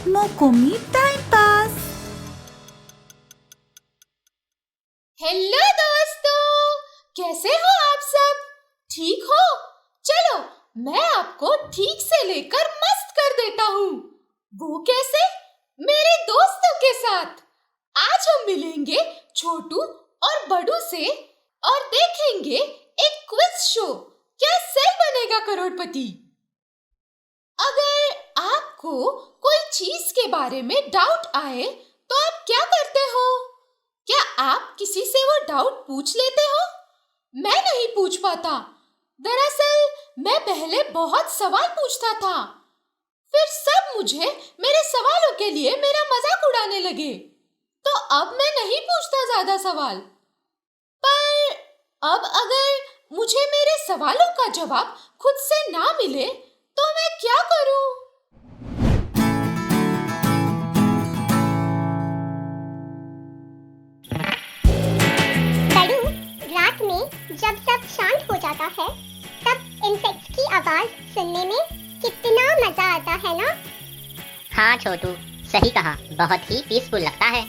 Mokomi Time Pass। Hello दोस्तों, कैसे हो आप सब? ठीक हो? चलो मैं आपको ठीक से लेकर मस्त कर देता हूँ। वो कैसे? मेरे दोस्तों के साथ। आज हम मिलेंगे छोटू और बड़ू से और देखेंगे एक क्विज शो, क्या सेल बनेगा करोड़पति। अगर आपको कोई चीज के बारे में डाउट आए तो आप क्या करते हो? क्या आप किसी से वो डाउट पूछ लेते हो? मैं नहीं पूछ पाता। दरअसल मैं पहले बहुत सवाल पूछता था, फिर सब मुझे मेरे सवालों के लिए मेरा मजाक उड़ाने लगे, तो अब मैं नहीं पूछता ज्यादा सवाल। पर अब अगर मुझे मेरे सवालों का जवाब खुद से ना मिले तो मैं क्या करूं? रात में जब सब शांत हो जाता है तब इंसेक्ट्स की आवाज सुनने में कितना मजा आता है ना? हाँ छोटू, सही कहा, बहुत ही पीसफुल लगता है।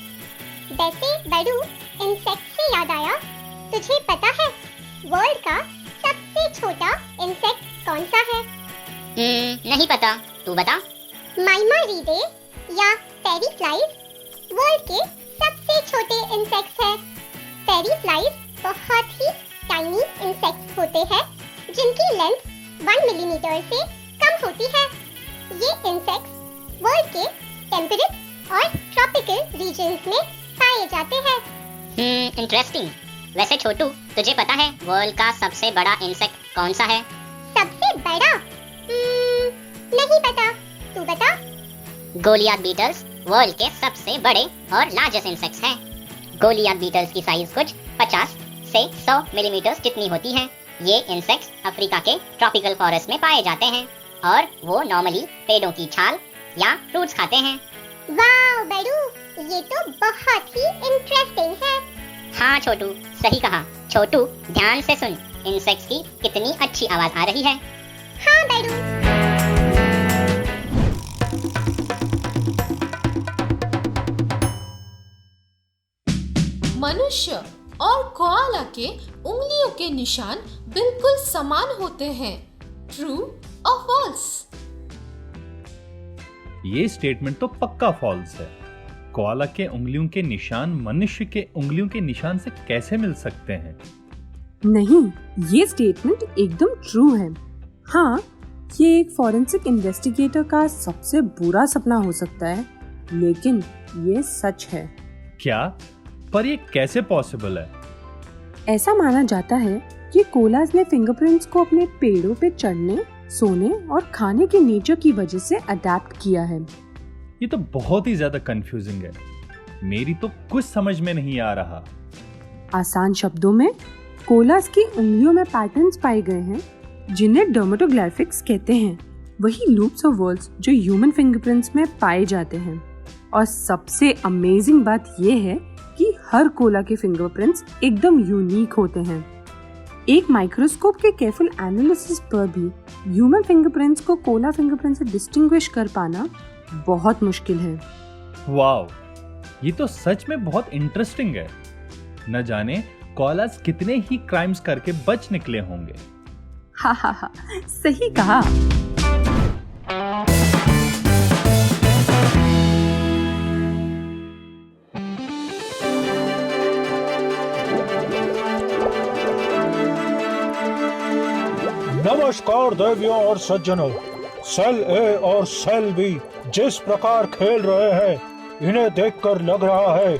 वैसे बड़ू, इंसेक्ट से याद आया, तुझे पता है वर्ल्ड का सबसे छोटा इंसेक्ट कौन सा है? नहीं पता, तू बता। माइमारिडे या फेरी फ्लाइज वर्ल्ड के सबसे छोटे इंसेक्ट्स हैं। फेरी फ्लाइज बहुत ही टाइनी इंसेक्ट्स होते हैं जिनकी लेंथ 1 मिलीमीटर से कम होती है। ये इंसेक्ट्स वर्ल्ड के टेम्परेट और ट्रॉपिकल रीजन्स में पाए जाते हैं। इंटरेस्टिंग। वैसे छोटू, तुझे पता है वर्ल्ड का सबसे बड़ा इंसेक्ट कौन सा है? सबसे बड़ा? नहीं पता, तू बता। गोलियाथ बीटल्स वर्ल्ड के सबसे बड़े और लार्जेस्ट इंसेक्ट्स हैं। गोलियाथ बीटल्स की साइज कुछ 50 से 100 मिलीमीटर जितनी होती है। ये इंसेक्ट्स अफ्रीका के ट्रॉपिकल फॉरेस्ट में पाए जाते हैं और वो नॉर्मली पेड़ों की छाल या फ्रूट्स खाते हैं। वाह बड़ू, ये तो बहुत ही इंटरेस्टिंग है। हाँ छोटू, सही कहा। छोटू, ध्यान से सुन, इंसेक्ट्स की कितनी अच्छी आवाज आ रही है। हाँ बड़ू। मनुष्य और कोआला के उंगलियों के निशान बिल्कुल समान होते हैं। ट्रू और फॉल्स? ये स्टेटमेंट तो पक्का फॉल्स है। कोआला के उंगलियों के निशान मनुष्य के उंगलियों के निशान से कैसे मिल सकते हैं? नहीं, ये स्टेटमेंट एकदम ट्रू है। हाँ, ये एक फॉरेंसिक इन्वेस्टिगेटर का सबसे बुरा सपना हो सकता है, लेकिन ये सच है। क्या? पर ये कैसे पॉसिबल है? ऐसा माना जाता है कि कोलास ने फिंगरप्रिंट्स को अपने पेड़ों पे चढ़ने, सोने और खाने के नेचर की वजह से अडेप्ट किया है। ये तो बहुत ही ज्यादा कंफ्यूजिंग है। मेरी तो कुछ समझ में नहीं आ रहा। आसान शब्दों में, कोलास की उंगलियों में पैटर्न्स पाए गए हैं जिन्हें डर्मेटोग्लाइफिक्स कहते हैं, वही लूप्स और वर्ल्स जो ह्यूमन फिंगरप्रिंट्स में पाए जाते हैं। और सबसे अमेजिंग बात यह है कि हर कोला के फिंगरप्रिंट्स एकदम यूनिक होते हैं। एक माइक्रोस्कोप के केयरफुल एनालिसिस पर भी ह्यूमन फिंगरप्रिंट्स को कोला फिंगरप्रिंट से डिस्टिंग्विश कर पाना बहुत मुश्किल है। वाव, ये तो सच में बहुत इंटरेस्टिंग है। न जाने कोलास कितने ही क्राइम्स करके बच निकले होंगे। हा, सही कहा। नमस्कार देवियों और सज्जनों, सेल ए और सेल बी जिस प्रकार खेल रहे हैं, इन्हें देखकर लग रहा है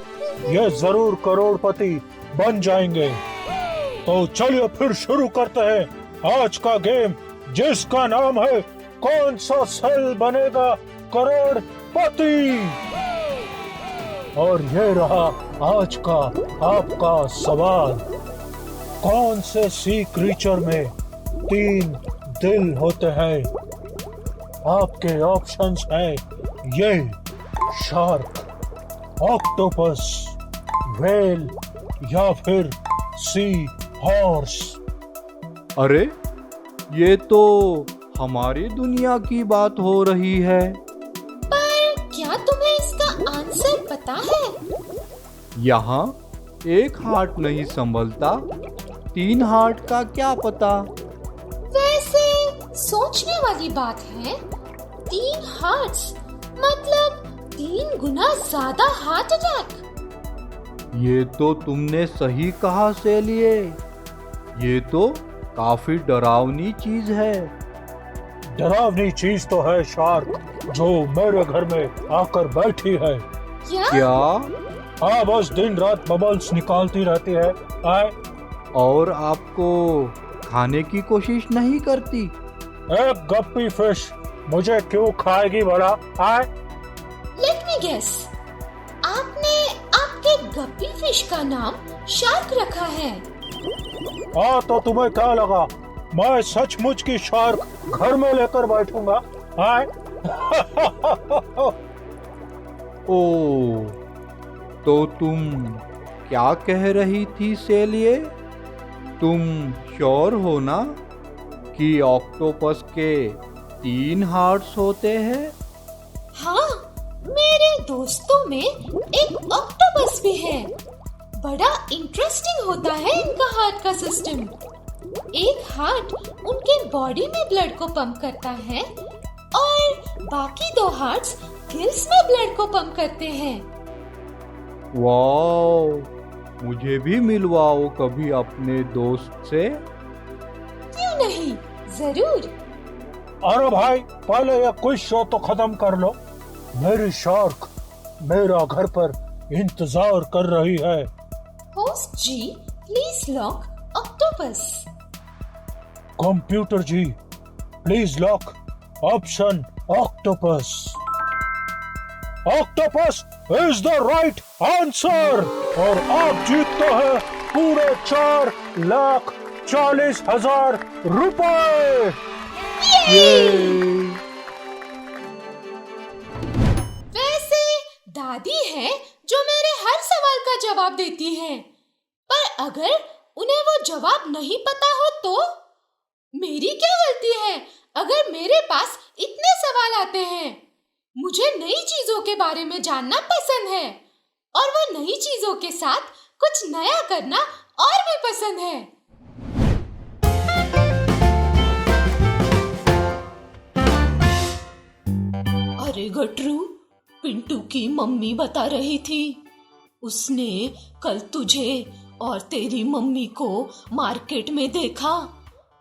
ये जरूर करोड़पति बन जाएंगे। तो चलिए फिर शुरू करते हैं आज का गेम, जिसका नाम है कौन सा सेल बनेगा करोड़पति। और ये रहा आज का आपका सवाल। कौन से सी क्रीचर में 3 दिल होते हैं? आपके ऑप्शंस हैं ये: शार्क, ऑक्टोपस, व्हेल या फिर सी हॉर्स। अरे, ये तो हमारी दुनिया की बात हो रही है। पर क्या क्या तुम्हें इसका आंसर पता है? यहाँ एक हार्ट नहीं संभलता, 3 हार्ट का क्या पता। वैसे सोचने वाली बात है, 3 हार्ट्स मतलब 3 गुना ज्यादा हार्ट अटैक। ये तो तुमने सही कहा सेलिए, ये तो काफी डरावनी चीज है। डरावनी चीज तो है शार्क, जो मेरे घर में आकर बैठी है। क्या? हाँ, बस दिन रात बबल्स निकालती रहती है। आए, और आपको खाने की कोशिश नहीं करती? एक गप्पी फिश मुझे क्यों खाएगी बड़ा? आए, लेट मी गेस, आपने आपके गप्पी फिश का नाम शार्क रखा है। हाँ, तो तुम्हें क्या लगा मैं सचमुच की शार्क घर में लेकर बैठूंगा? आए? ओ, तो तुम क्या कह रही थी सेलिए? तुम श्योर हो ना कि ऑक्टोपस के 3 हार्ट्स होते हैं? हाँ, मेरे दोस्तों में एक ऑक्टोपस भी है। बड़ा इंटरेस्टिंग होता है इनका हार्ट का सिस्टम। एक हार्ट उनके बॉडी में ब्लड को पंप करता है और बाकी 2 हार्ट्स गिल्स में ब्लड को पंप करते हैं। वाओ, मुझे भी मिलवाओ कभी अपने दोस्त से। क्यों नहीं, जरूर। अरे भाई, पहले ये क्विज शो तो खत्म कर लो। मेरी शार्क मेरा घर पर इंतजार कर रही है। Host ji, please lock octopus. Computer ji, please lock option octopus. Octopus is the right answer और आप जीतते हैं पूरे 4,40,000 रुपए। वैसे दादी है जो मेरे हर सवाल का जवाब देती है, पर अगर उन्हें वो जवाब नहीं पता हो तो मेरी क्या गलती है अगर मेरे पास इतने सवाल आते हैं। मुझे नई चीजों के बारे में जानना पसंद है और वो नई चीजों के साथ कुछ नया करना और भी पसंद है। अरे गटरू, पिंटू की मम्मी बता रही थी उसने कल तुझे और तेरी मम्मी को मार्केट में देखा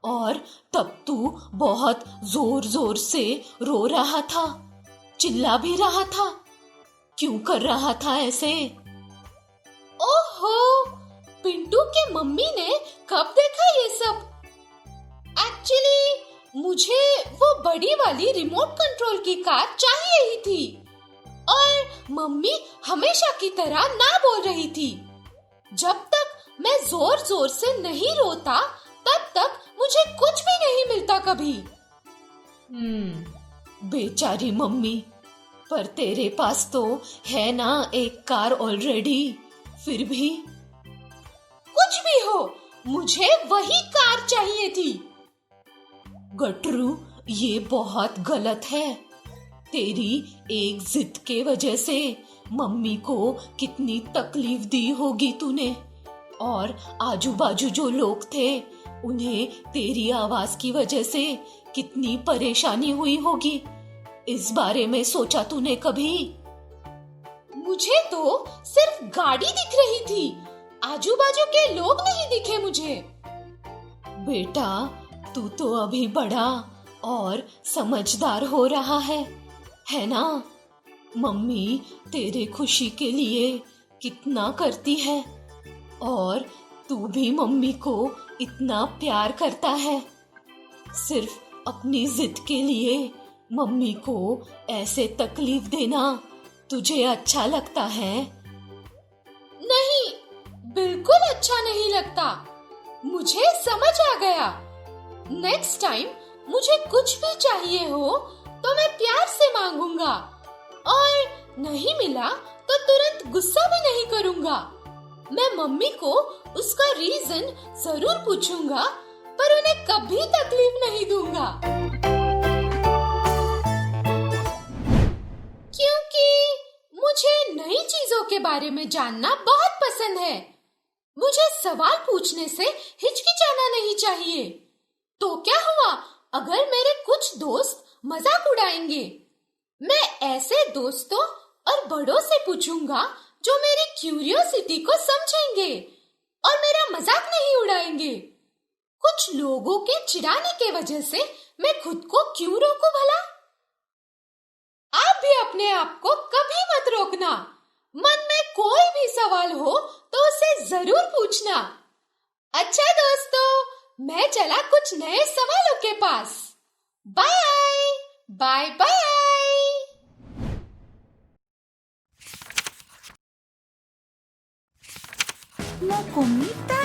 और तब तू बहुत जोर जोर से रो रहा था, चिल्ला भी रहा था। क्यों कर रहा था ऐसे? ओहो, पिंटू के मम्मी ने कब देखा ये सब? एक्चुअली मुझे वो बड़ी वाली रिमोट कंट्रोल की कार चाहिए ही थी और मम्मी हमेशा की तरह ना बोल रही थी। जब तक मैं जोर जोर से नहीं रोता तब तक मुझे कुछ भी नहीं मिलता कभी। बेचारी मम्मी, पर तेरे पास तो है ना एक कार ऑलरेडी। फिर भी कुछ भी हो, मुझे वही कार चाहिए थी। गटरू, ये बहुत गलत है। तेरी एक जिद के वजह से मम्मी को कितनी तकलीफ दी होगी तूने, और आजू बाजू जो लोग थे उन्हें तेरी आवाज की वजह से कितनी परेशानी हुई होगी। इस बारे में सोचा तूने कभी? मुझे तो सिर्फ गाड़ी दिख रही थी, आजू बाजू के लोग नहीं दिखे मुझे। बेटा, तू तो अभी बड़ा और समझदार हो रहा है ना? मम्मी तेरे खुशी के लिए कितना करती है और तू भी मम्मी को इतना प्यार करता है। सिर्फ अपनी जिद के लिए मम्मी को ऐसे तकलीफ देना तुझे अच्छा लगता है? नहीं, बिल्कुल अच्छा नहीं लगता। मुझे समझ आ गया। नेक्स्ट टाइम मुझे कुछ भी चाहिए हो तो मैं प्यार से मांगूंगा और नहीं मिला तो तुरंत गुस्सा भी नहीं करूंगा। मैं मम्मी को उसका रीजन जरूर पूछूंगा, पर उन्हें कभी तकलीफ नहीं दूंगा, क्योंकि के बारे में जानना बहुत पसंद है। मुझे सवाल पूछने से हिचकिचाना नहीं चाहिए। तो क्या हुआ अगर मेरे कुछ दोस्त मजाक उड़ाएंगे? मैं ऐसे दोस्तों और बड़ों से पूछूंगा जो मेरी क्यूरियोसिटी को समझेंगे और मेरा मजाक नहीं उड़ाएंगे। कुछ लोगों के चिढ़ाने के वजह से मैं खुद को क्यों रोकूं भला? आप भी अपने आप को कभी मत रोकना। मन में कोई भी सवाल हो तो उसे जरूर पूछना। अच्छा दोस्तों, मैं चला कुछ नए सवालों के पास। Bye bye bye. Mokomita